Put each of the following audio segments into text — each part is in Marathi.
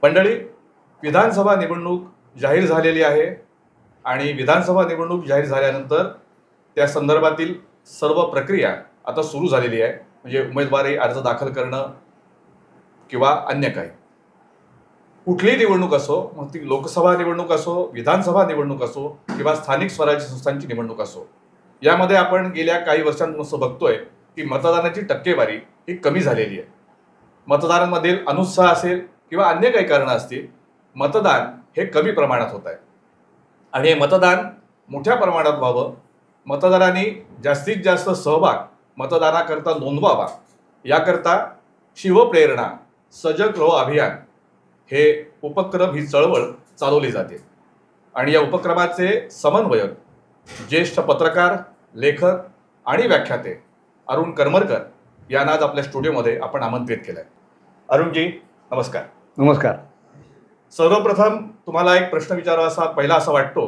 मंडळी, विधानसभा निवडणूक जाहीर झालेली आहे आणि विधानसभा निवडणूक जाहीर झाल्यानंतर त्या संदर्भातील सर्व प्रक्रिया आता सुरू झालेली आहे. म्हणजे उमेदवारी अर्ज दाखल करणं किंवा अन्य काही, कुठलीही निवडणूक असो, मग ती लोकसभा निवडणूक असो, विधानसभा निवडणूक असो किंवा स्थानिक स्वराज्य संस्थांची निवडणूक असो, यामध्ये आपण गेल्या काही वर्षांपासून असं बघतोय की मतदानाची टक्केवारी ही कमी झालेली आहे. मतदारांमधील अनुत्साह असेल किंवा अन्य काही कारणं असतील, मतदान हे कमी प्रमाणात होत आहे आणि हे मतदान मोठ्या प्रमाणात व्हावं, मतदारांनी जास्तीत जास्त सहभाग मतदानाकरता नोंदवावा, याकरता शिवप्रेरणा सजग रहो अभियान हे उपक्रम, ही चळवळ चालवली जाते. आणि या उपक्रमाचे समन्वयक ज्येष्ठ पत्रकार, लेखक आणि व्याख्याते अरुण करमरकर यांना आज आपल्या स्टुडिओमध्ये आपण आमंत्रित केलं आहे. अरुणजी, नमस्कार. नमस्कार. सर्वप्रथम तुम्हाला एक प्रश्न विचारावा पहिला असा वाटतो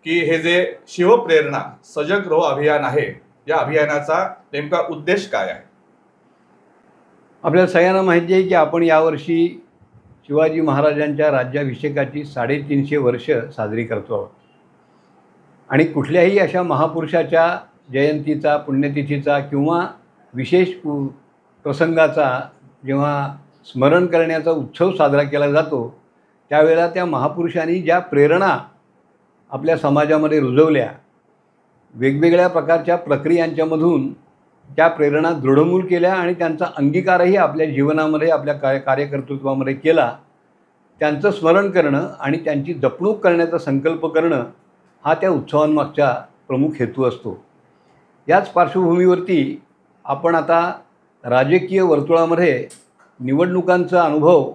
की हे जे शिवप्रेरणा सजग रहो अभियान आहे, या अभियानाचा नेमका उद्देश काय आहे? आपल्याला सगळ्यांना माहिती आहे की आपण यावर्षी शिवाजी महाराजांच्या राज्याभिषेकाची 350 वर्ष साजरी करतो आहोत आणि कुठल्याही अशा महापुरुषाच्या जयंतीचा, पुण्यतिथीचा किंवा विशेष प्रसंगाचा जेव्हा स्मरण करण्याचा उत्सव साजरा केला जातो, त्यावेळेला त्या महापुरुषांनी ज्या प्रेरणा आपल्या समाजामध्ये रुजवल्या, वेगवेगळ्या प्रकारच्या प्रक्रियांच्यामधून त्या प्रेरणा दृढमूल केल्या आणि त्यांचा अंगीकारही आपल्या जीवनामध्ये, आपल्या कार्यकर्तृत्वामध्ये केला. त्यांचं स्मरण करणं आणि त्यांची जपणूक करण्याचा संकल्प करणं हा त्या उत्सवांमागचा प्रमुख हेतू असतो. याच पार्श्वभूमीवरती आपण आता राजकीय वर्तुळामध्ये निवडणुकांचा अनुभव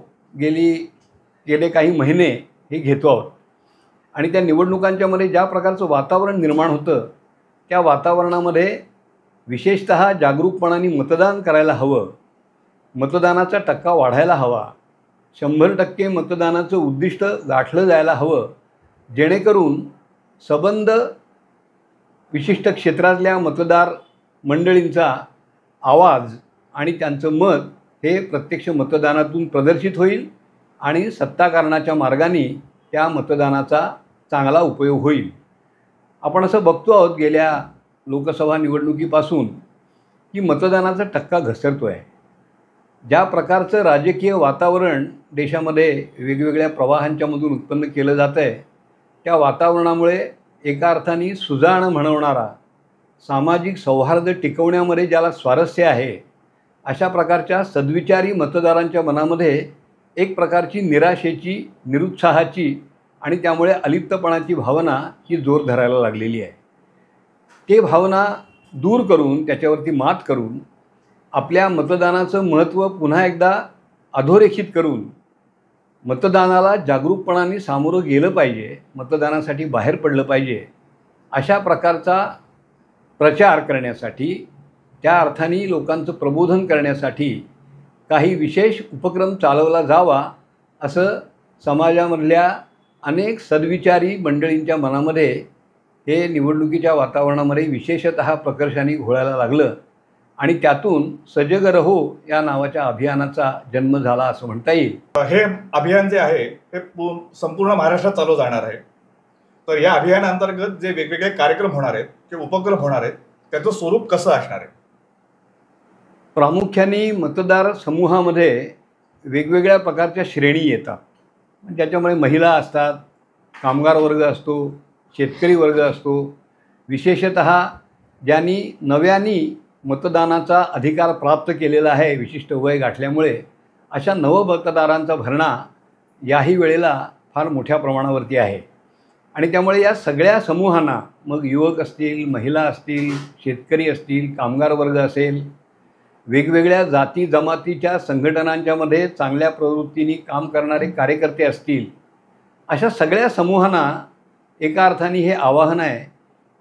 गेले काही महिने हे घेतो आहोत आणि त्या निवडणुकांच्यामध्ये ज्या प्रकारचं वातावरण निर्माण होतं, त्या वातावरणामध्ये विशेषतः जागरूकपणाने मतदान करायला हवं, मतदानाचा टक्का वाढायला हवा, 100% मतदानाचं उद्दिष्ट गाठलं जायला हवं, जेणेकरून संबंध विशिष्ट क्षेत्रातल्या मतदार मंडळींचा आवाज आणि त्यांचं मत हे प्रत्यक्ष मतदानातून प्रदर्शित होईल आणि सत्ताकारणाच्या मार्गाने त्या मतदानाचा चांगला उपयोग होईल. आपण असं बघतो आहोत गेल्या लोकसभा निवडणुकीपासून की मतदानाचा टक्का घसरतो आहे. ज्या प्रकारचं राजकीय वातावरण देशामध्ये वेगवेगळ्या प्रवाहांच्यामधून उत्पन्न केलं जातं आहे, त्या वातावरणामुळे एका अर्थाने सुजाण म्हणवणारा, सामाजिक सौहार्द टिकवण्यामध्ये ज्याला स्वारस्य आहे, अशा प्रकारच्या सद्विचारी मतदारांच्या मनामध्ये एक प्रकारची निराशेची, निरुत्साहाची आणि त्यामुळे अलिप्तपणाची भावना ही जोर धरायला लागलेली आहे. ते भावना दूर करून, त्याच्यावरती मात करून, आपल्या मतदानाचं महत्त्व पुन्हा एकदा अधोरेखित करून मतदानाला जागरूकपणाने सामोरं गेलं पाहिजे, मतदानासाठी बाहेर पडलं पाहिजे, अशा प्रकारचा प्रचार करण्यासाठी, त्या अर्थाने लोकांचं प्रबोधन करण्यासाठी काही विशेष उपक्रम चालवला जावा, असं समाजामधल्या अनेक सद्विचारी मंडळींच्या मनामध्ये हे निवडणुकीच्या वातावरणामध्ये विशेषतः प्रकर्षाने घोळायला लागलं आणि त्यातून सजग रहो या नावाच्या अभियानाचा जन्म झाला असं म्हणता येईल. हे अभियान जे आहे हे संपूर्ण महाराष्ट्रात चालू जाणार आहे. तर या अभियानाअंतर्गत जे वेगवेगळे कार्यक्रम होणार आहेत किंवा उपक्रम होणार आहेत, त्याचं स्वरूप कसं असणार आहे? प्रामुख्याने मतदार समूहामध्ये वेगवेगळ्या प्रकारच्या श्रेणी येतात. ज्याच्यामध्ये महिला असतात, कामगार वर्ग असतो, शेतकरी वर्ग असतो. विशेषतः ज्यांनी नव्याने मतदानाचा अधिकार प्राप्त केलेला आहे विशिष्ट वय गाठल्यामुळे, अशा नवमतदारांचा भरणा याही वेळेला फार मोठ्या प्रमाणावरती आहे आणि त्यामुळे या सगळ्या समूहांना, मग युवक असतील, महिला असतील, शेतकरी असतील, कामगार वर्ग असेल, वेगवेगळ्या जाती जमातीच्या संघटनांच्यामध्ये चांगल्या प्रवृत्तीने काम करणारे कार्यकर्ते असतील, अशा सगळ्या समूहांना एका अर्थाने हे आवाहन आहे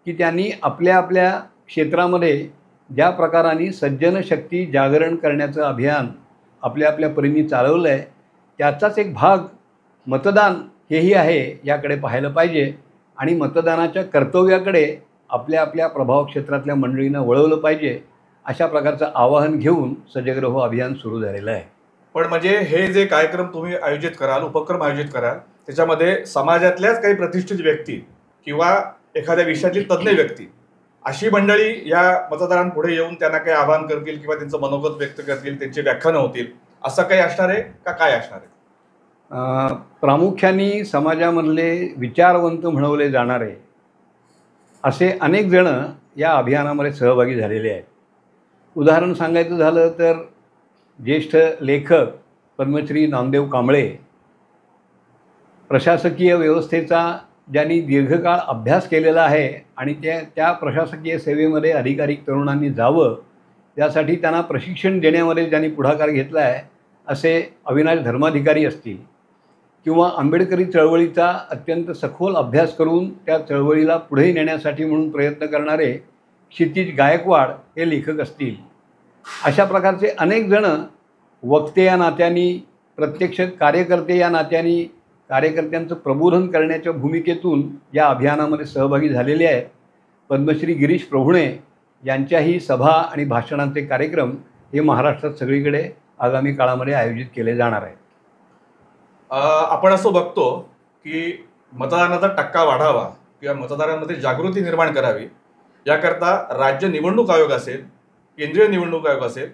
की त्यांनी आपल्या आपल्या क्षेत्रामध्ये ज्या प्रकाराने सज्जन शक्ती जागरण करण्याचं अभियान आपल्या आपल्या परीने चालवलं आहे, त्याचाच एक भाग मतदान हेही आहे, याकडे पाहायलं पाहिजे आणि मतदानाच्या कर्तव्याकडे आपल्या आपल्या प्रभाव क्षेत्रातल्या मंडळींना वळवलं पाहिजे, अशा प्रकारचं आवाहन घेऊन सजग रहो अभियान सुरू झालेलं आहे. पण म्हणजे हे जे कार्यक्रम तुम्ही आयोजित कराल, उपक्रम आयोजित कराल, त्याच्यामध्ये समाजातल्याच काही प्रतिष्ठित व्यक्ती किंवा एखाद्या विषयातली तज्ज्ञ व्यक्ती अशी मंडळी या मतदारांपुढे येऊन त्यांना काही आवाहन करतील किंवा त्यांचं मनोगत व्यक्त करतील, त्यांची व्याख्यानं होतील, असं काही असणार आहे का काय असणार आहे? प्रामुख्याने समाजामधले विचारवंत म्हणवले जाणारे असे अनेक जण या अभियानामध्ये सहभागी झालेले आहेत. उदाहरण सांगायचं झालं तर ज्येष्ठ लेखक पद्मश्री नामदेव कांबळे, प्रशासकीय व्यवस्थेचा ज्यांनी दीर्घकाळ अभ्यास केलेला आहे आणि त्या प्रशासकीय सेवेमध्ये अधिकाधिक तरुणांनी जावं यासाठी त्यांना प्रशिक्षण देण्यामध्ये ज्यांनी पुढाकार घेतला आहे असे अविनाश धर्माधिकारी असतील, किंवा आंबेडकरी चळवळीचा अत्यंत सखोल अभ्यास करून त्या चळवळीला पुढे नेण्यासाठी म्हणून प्रयत्न करणारे क्षितिज गायकवाड हे लेखक असतील. अशा प्रकारचे अनेक जण वक्ते या नात्याने, प्रत्यक्ष कार्यकर्ते या नात्याने, कार्यकर्त्यांचं प्रबोधन करण्याच्या भूमिकेतून या अभियानामध्ये सहभागी झालेले आहेत. पद्मश्री गिरीश प्रभुणे यांच्याही सभा आणि भाषणांचे कार्यक्रम हे महाराष्ट्रात सगळीकडे आगामी काळामध्ये आयोजित केले जाणार आहेत. आपण असं बघतो की मतदानाचा टक्का वाढावा किंवा मतदारांमध्ये जागृती निर्माण करावी याकरता राज्य निवडणूक आयोग असेल, केंद्रीय निवडणूक आयोग असेल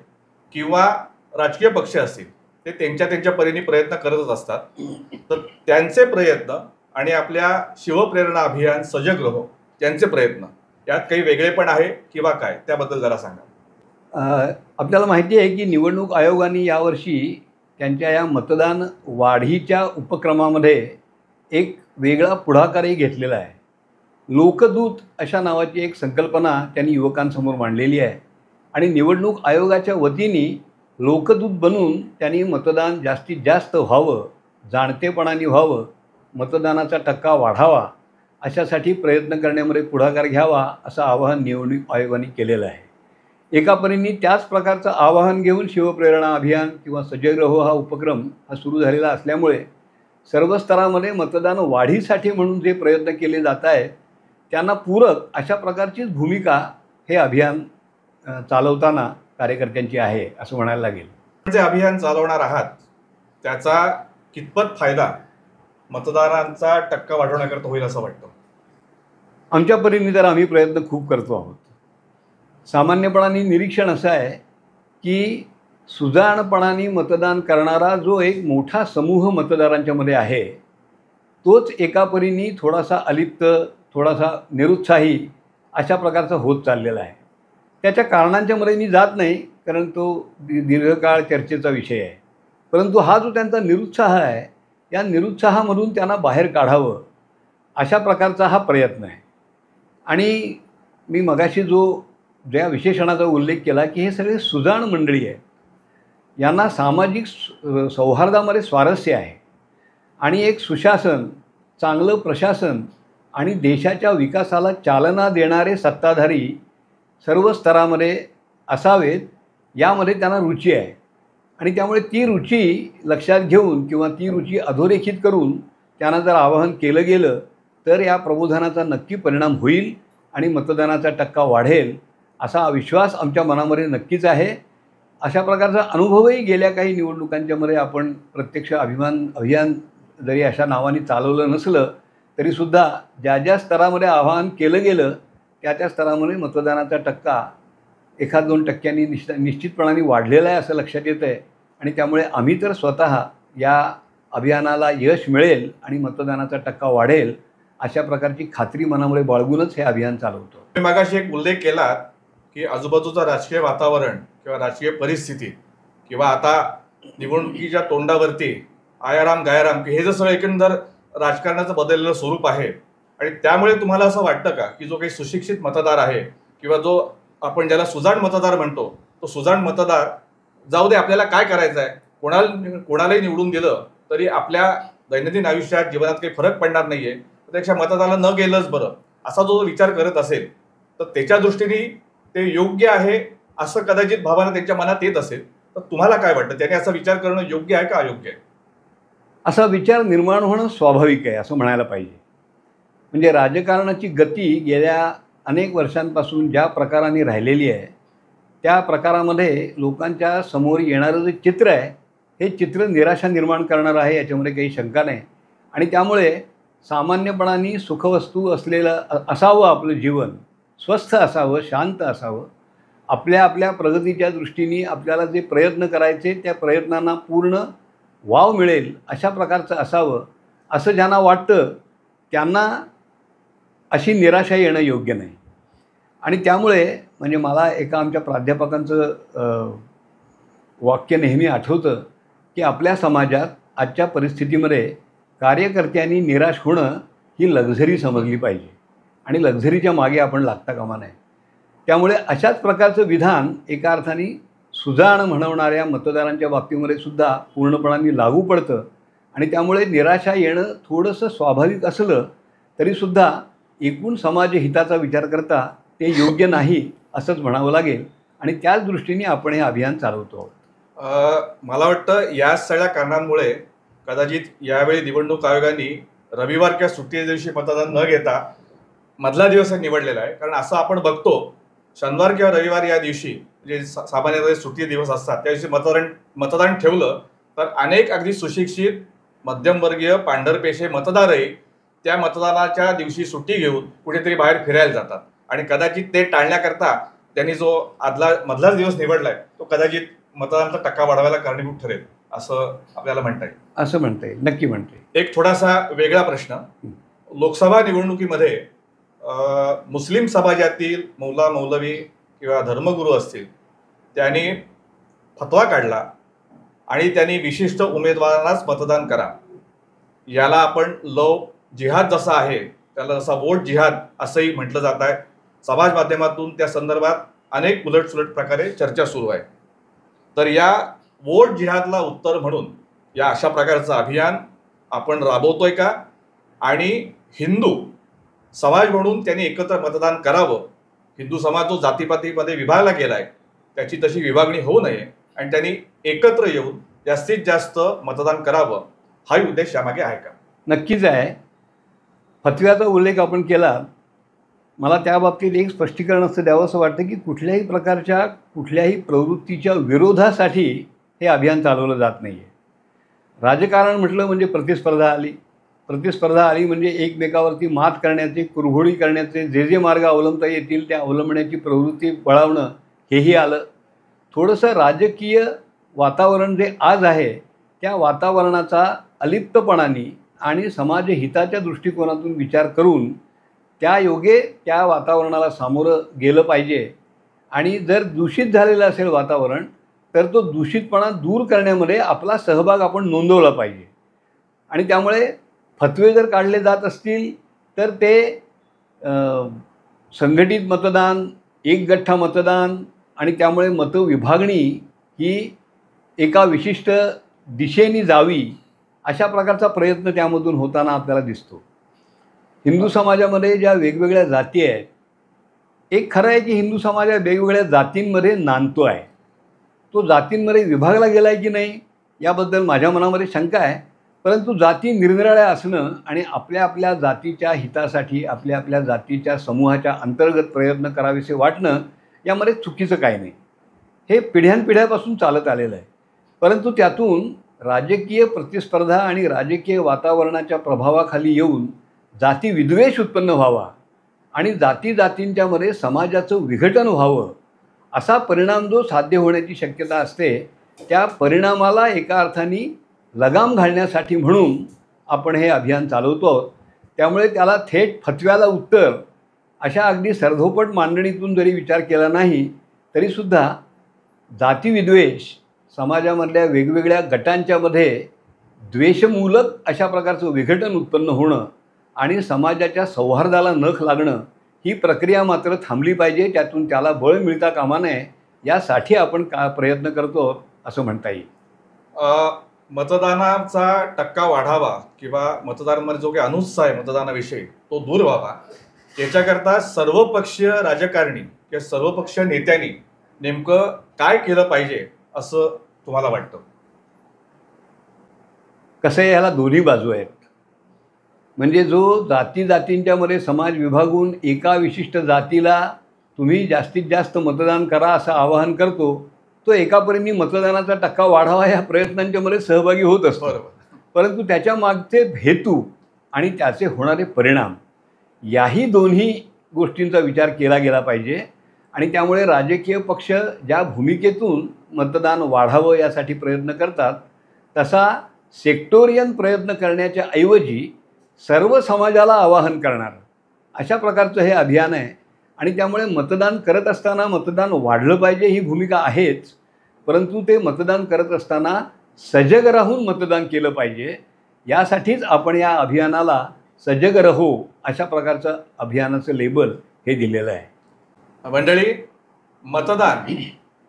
किंवा राजकीय पक्ष असतील, ते त्यांच्या परीने प्रयत्न करतच असतात. तर त्यांचे प्रयत्न आणि आपल्या शिवप्रेरणा अभियान सजग रहो त्यांचे प्रयत्न यात काही वेगळेपण आहे किंवा काय, त्याबद्दल जरा सांगा. आपल्याला माहिती आहे की निवडणूक आयोगाने यावर्षी त्यांच्या या मतदान वाढीच्या उपक्रमामध्ये एक वेगळा पुढाकारही घेतलेला आहे. लोकदूत अशा नावाची एक संकल्पना त्यांनी युवकांसमोर मांडलेली आहे आणि निवडणूक आयोगाच्या वतीने लोकदूत बनून त्यांनी मतदान जास्तीत जास्त व्हावं, जाणतेपणाने व्हावं, मतदानाचा टक्का वाढावा अशासाठी प्रयत्न करण्यामध्ये पुढाकार घ्यावा असं आवाहन निवडणूक आयोगाने केलेलं आहे. एका परीने त्याच प्रकारचं आवाहन घेऊन शिवप्रेरणा अभियान किंवा सजग रहो हा उपक्रम हा सुरू झालेला असल्यामुळे सर्व स्तरामध्ये मतदान वाढीसाठी म्हणून जे प्रयत्न केले जात आहेत त्यांना पूरक अशा प्रकारचीच भूमिका हे अभियान चालवताना कार्यकर्त्यांची आहे असं म्हणायला लागेल. जे अभियान चालवणार आहात त्याचा कितपत फायदा मतदारांचा टक्का वाढवण्याकरता होईल असं वाटतं? आमच्या परीने तर आम्ही प्रयत्न खूप करतो आहोत. सामान्यपणाने निरीक्षण असं आहे की सुजाणपणाने मतदान करणारा जो एक मोठा समूह मतदारांच्यामध्ये आहे तोच एका परीने थोडासा अलिप्त, थोडासा निरुत्साही अशा प्रकारचा होत चाललेला आहे. त्याच्या कारणांच्यामध्ये मी जात नाही कारण तो दीर्घकाळ चर्चेचा विषय आहे. परंतु हा जो त्यांचा निरुत्साह आहे या निरुत्साहामधून त्यांना बाहेर काढावं अशा प्रकारचा हा प्रयत्न आहे. आणि मी मगाशी ज्या विशेषणाचा उल्लेख केला की हे सगळे सुजाण मंडळी आहेत, यांना सामाजिक सौहार्दामध्ये स्वारस्य आहे आणि एक सुशासन, चांगलं प्रशासन आणि देशाच्या विकासाला चालना देणारे सत्ताधारी सर्व स्तरामध्ये असावेत यामध्ये त्यांना रुची आहे. आणि त्यामुळे ती रुची लक्षात घेऊन किंवा ती रुची अधोरेखित करून त्यांना जर आवाहन केलं गेलं तर या प्रबोधनाचा नक्की परिणाम होईल आणि मतदानाचा टक्का वाढेल असा विश्वास आमच्या मनामध्ये नक्कीच आहे. अशा प्रकारचा अनुभवही गेल्या काही निवडणुकांच्यामध्ये आपण प्रत्यक्ष अभियान जरी अशा नावाने चालवलं नसलं तरीसुद्धा ज्या स्तरामध्ये आवाहन केलं गेलं त्या स्तरामध्ये मतदानाचा टक्का 1-2 टक्क्यांनी निश्चितपणाने वाढलेला आहे असं लक्षात येतं आहे. आणि त्यामुळे आम्ही तर स्वतः या अभियानाला यश मिळेल आणि मतदानाचा टक्का वाढेल अशा प्रकारची खात्री मनामध्ये बाळगूनच हे अभियान चालवतो. मगाशी एक उल्लेख केला की आजूबाजूचं राजकीय वातावरण किंवा राजकीय परिस्थिती किंवा आता निवडणुकीच्या तोंडावरती आयाराम गायाराम हे जसं एकंदर राजकारणाचं बदललेलं स्वरूप आहे आणि त्यामुळे तुम्हाला असं वाटतं का की जो काही सुशिक्षित मतदार आहे किंवा जो आपण ज्याला सुजाण मतदार म्हणतो तो सुजाण मतदार जाऊ दे आपल्याला काय करायचं आहे, कोणालाही निवडून दिलं तरी आपल्या दैनंदिन आयुष्यात जीवनात काही फरक पडणार नाहीये, त्यापेक्षा मतदानाला न गेलंच बरं असा जो विचार करत असेल तर त्याच्या दृष्टीने ते योग्य आहे असं कदाचित भावना त्यांच्या मनात येत असेल तर तुम्हाला काय वाटतं, त्याने असा विचार करणं योग्य आहे का अयोग्य आहे? असा विचार निर्माण होणं स्वाभाविक आहे असं म्हणायला पाहिजे. म्हणजे राजकारणाची गती गेल्या अनेक वर्षांपासून ज्या प्रकाराने राहिलेली आहे त्या प्रकारामध्ये लोकांच्या समोर येणारं जे चित्र आहे हे चित्र निराशा निर्माण करणारं आहे, याच्यामध्ये काही शंका नाही. आणि त्यामुळे सामान्यपणाने सुखवस्तू असलेलं असावं आपलं जीवन, स्वस्थ असावं, शांत असावं. आपल्या आपल्या प्रगतीच्या दृष्टीने आपल्याला जे प्रयत्न करायचे त्या प्रयत्नांना पूर्ण वाव मिळेल अशा प्रकारचं असावं, असं ज्यांना वाटतं त्यांना अशी निराशा येणं योग्य नाही. आणि त्यामुळे म्हणजे मला एका आमच्या प्राध्यापकांचं वाक्य नेहमी आठवतं की आपल्या समाजात आजच्या परिस्थितीमध्ये कार्यकर्त्यांनी निराश होणं ही लक्झरी समजली पाहिजे आणि लक्झरीच्या मागे आपण लागता कामा नये. त्यामुळे अशाच प्रकारचं विधान एका अर्थाने सुजाण म्हणवणाऱ्या मतदारांच्या बाबतीमध्ये सुद्धा पूर्णपणाने लागू पडतं. आणि त्यामुळे निराशा येणं थोडंसं स्वाभाविक असलं तरीसुद्धा एकूण समाजहिताचा विचार करता ते योग्य नाही असंच म्हणावं लागेल. आणि त्याच दृष्टीने आपण हे अभियान चालवतो आहोत. मला वाटतं या सगळ्या कारणांमुळे कदाचित यावेळी निवडणूक आयोगाने रविवार किंवा सुट्टीच्या दिवशी मतदान न घेता मधला दिवस निवडलेला आहे. कारण असं आपण बघतो शनिवार किंवा रविवार या दिवशी जे सामान्यतः सुट्टी दिवस असतात त्या दिवशी मतदान ठेवलं तर अनेक अगदी सुशिक्षित मध्यमवर्गीय पांढरपेशे मतदारही त्या मतदानाच्या दिवशी सुट्टी घेऊन कुठेतरी बाहेर फिरायला जातात. आणि कदाचित ते टाळण्याकरता त्यांनी जो मधलाच दिवस निवडलाय तो कदाचित मतदानाचा टक्का वाढवायला कारणीभूत ठरेल असं आपल्याला म्हणता येईल. असं म्हणता येईल, नक्की म्हणता येईल. एक थोडासा वेगळा प्रश्न, लोकसभा निवडणुकीमध्ये मुस्लिम समाजातील मौला मौलवी किंवा धर्मगुरू असतील त्यांनी फतवा काढला आणि त्यांनी विशिष्ट उमेदवारांनाच मतदान करा, याला आपण लव जिहाद जसा आहे त्याला जसा वोट जिहाद असंही म्हटलं जात आहे. समाज माध्यमातून त्या संदर्भात अनेक उलटसुलट प्रकारे चर्चा सुरू आहे. तर या वोट जिहादला उत्तर म्हणून या अशा प्रकारचं अभियान आपण राबवतोय का? आणि हिंदू समाज म्हणून त्यांनी एकत्र मतदान करावं, हिंदू समाज जो जातीपातीमध्ये विभागला गेला आहे त्याची तशी विभागणी होऊ नये आणि त्यांनी एकत्र येऊन जास्तीत जास्त मतदान करावं, हाही उद्देश यामागे आहे का? नक्कीच आहे. फतव्याचा उल्लेख आपण केला. मला त्या बाबतीत एक स्पष्टीकरण असं द्यावं असं वाटतं की कुठल्याही प्रकारच्या कुठल्याही प्रवृत्तीच्या विरोधासाठी हे अभियान चालवलं जात नाही आहे. राजकारण म्हटलं म्हणजे प्रतिस्पर्धा आली. प्रतिस्पर्धा आली म्हणजे एकमेकावरती मात करण्याचे, कुरघोडी करण्याचे जे जे मार्ग अवलंबता येतील त्या अवलंबण्याची प्रवृत्ती बळावणं हेही आलं. थोडंसं राजकीय वातावरण जे आज आहे त्या वातावरणाचा अलिप्तपणाने आणि समाजहिताच्या दृष्टिकोनातून विचार करून त्या योगे त्या वातावरणाला सामोरं गेलं पाहिजे. आणि जर दूषित झालेलं असेल वातावरण तर तो दूषितपणा दूर करण्यामध्ये आपला सहभाग आपण नोंदवला पाहिजे. आणि त्यामुळे फतवे जर काढले जात असतील तर ते संघटित मतदान, एक गठ्ठा मतदान आणि त्यामुळे मतविभागणी ही एका विशिष्ट दिशेने जावी अशा प्रकारचा प्रयत्न त्यामधून होताना आपल्याला दिसतो. हिंदू समाजामध्ये ज्या वेगवेगळ्या जाती आहेत, एक खरं आहे की हिंदू समाज या वेगवेगळ्या जातींमध्ये नांदतो आहे. तो जातींमध्ये विभागला गेला आहे की नाही याबद्दल माझ्या मनामध्ये शंका आहे. परंतु जाती निरनिराळ्या असणं आणि आपल्या आपल्या जातीच्या हितासाठी आपल्या आपल्या जातीच्या समूहाच्या अंतर्गत प्रयत्न करावेसे वाटणं यामध्ये चुकीचं काही नाही. हे पिढ्यानपिढ्यापासून चालत आलेलं आहे. परंतु त्यातून राजकीय प्रतिस्पर्धा आणि राजकीय वातावरणाच्या प्रभावाखाली येऊन जातीविद्वेष उत्पन्न व्हावा आणि जातींच्यामध्ये समाजाचं विघटन व्हावं असा परिणाम जो साध्य होण्याची शक्यता असते त्या परिणामाला एका अर्थाने लगाम घालण्यासाठी म्हणून आपण हे अभियान चालवतो आहोत. त्यामुळे त्याला थेट फतव्याला उत्तर अशा अगदी सरधोपट मांडणीतून जरी विचार केला नाही तरीसुद्धा जातीविद्वेष समाजामधल्या वेगवेगळ्या गटांच्यामध्ये द्वेषमूलक अशा प्रकारचं विघटन उत्पन्न होणं आणि समाजाच्या सौहार्दाला नख लागणं ही प्रक्रिया मात्र थांबली पाहिजे. त्यातून त्याला बळ मिळता कामा नये यासाठी आपण प्रयत्न करतो असं म्हणता येईल. मतदानाचा टक्का वाढावा किंवा मतदारांमध्ये जो काही अनुत्साह आहे मतदानाविषयी तो दूर व्हावा याच्याकरता सर्वपक्षीय राजकारणी किंवा सर्वपक्षीय नेत्यांनी नेमकं काय केलं पाहिजे असं तुम्हाला वाटतं? कसं आहे, ह्याला दोन्ही बाजू आहेत. म्हणजे जो जातींच्यामध्ये समाज विभागून एका विशिष्ट जातीला तुम्ही जास्तीत जास्त मतदान करा असं आवाहन करतो तो एकापरीने मतदानाचा टक्का वाढावा या प्रयत्नांच्यामध्ये सहभागी होत असतो. बरोबर. परंतु त्याच्या मागचे हेतू आणि त्याचे होणारे परिणाम याही दोन्ही गोष्टींचा विचार केला गेला पाहिजे. आणि त्यामुळे राजकीय पक्ष ज्या भूमिकेतून मतदान वाढावं यासाठी प्रयत्न करतात, तसा सेक्टोरियन प्रयत्न करण्याच्या ऐवजी सर्व समाजाला आवाहन करणार अशा प्रकारचं हे अभियान आहे. आणि त्यामुळे मतदान करत असताना मतदान वाढलं पाहिजे ही भूमिका आहेच, परंतु ते मतदान करत असताना सजग राहून मतदान केलं पाहिजे. यासाठीच आपण या अभियानाला सजग रहो अशा प्रकारचं अभियानाचं लेबल हे दिलेलं आहे. मंडळी, मतदान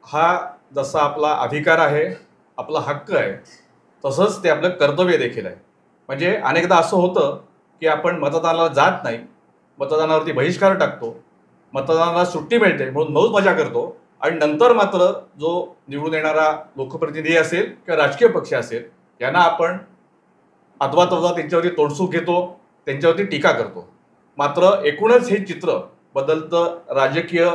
हा जसा आपला अधिकार आहे, आपला हक्क आहे, तसंच ते आपलं कर्तव्य देखील आहे. म्हणजे अनेकदा असं होतं की आपण मतदानाला जात नाही, मतदानावरती बहिष्कार टाकतो, मतदानाला सुट्टी मिळते म्हणून मौज मजा करतो, आणि नंतर मात्र जो निवडून येणारा लोकप्रतिनिधी असेल किंवा राजकीय पक्ष असेल यांना आपण अथवा तथवा त्यांच्यावरती तोडसूक घेतो, त्यांच्यावरती टीका करतो. मात्र एकूणच हे चित्र बदलतं. राजकीय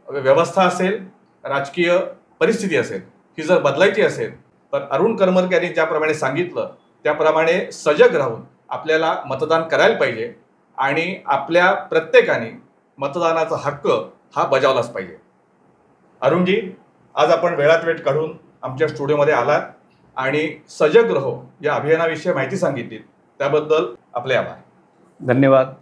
व्यवस्था असेल, राजकीय परिस्थिती असेल, ही जर बदलायची असेल तर अरुण करमरकर यांनी ज्याप्रमाणे सांगितलं त्याप्रमाणे सजग राहून आपल्याला मतदान करायला पाहिजे आणि आपल्या प्रत्येकाने मतदानाचा हक्क हा बजावलाच पाहिजे. अरुणजी, आज आपण वेळात वेळ काढून आमच्या स्टुडिओमध्ये आलात आणि सजग रहो या अभियानाविषयी माहिती सांगितली, त्याबद्दल आपले आभार. धन्यवाद.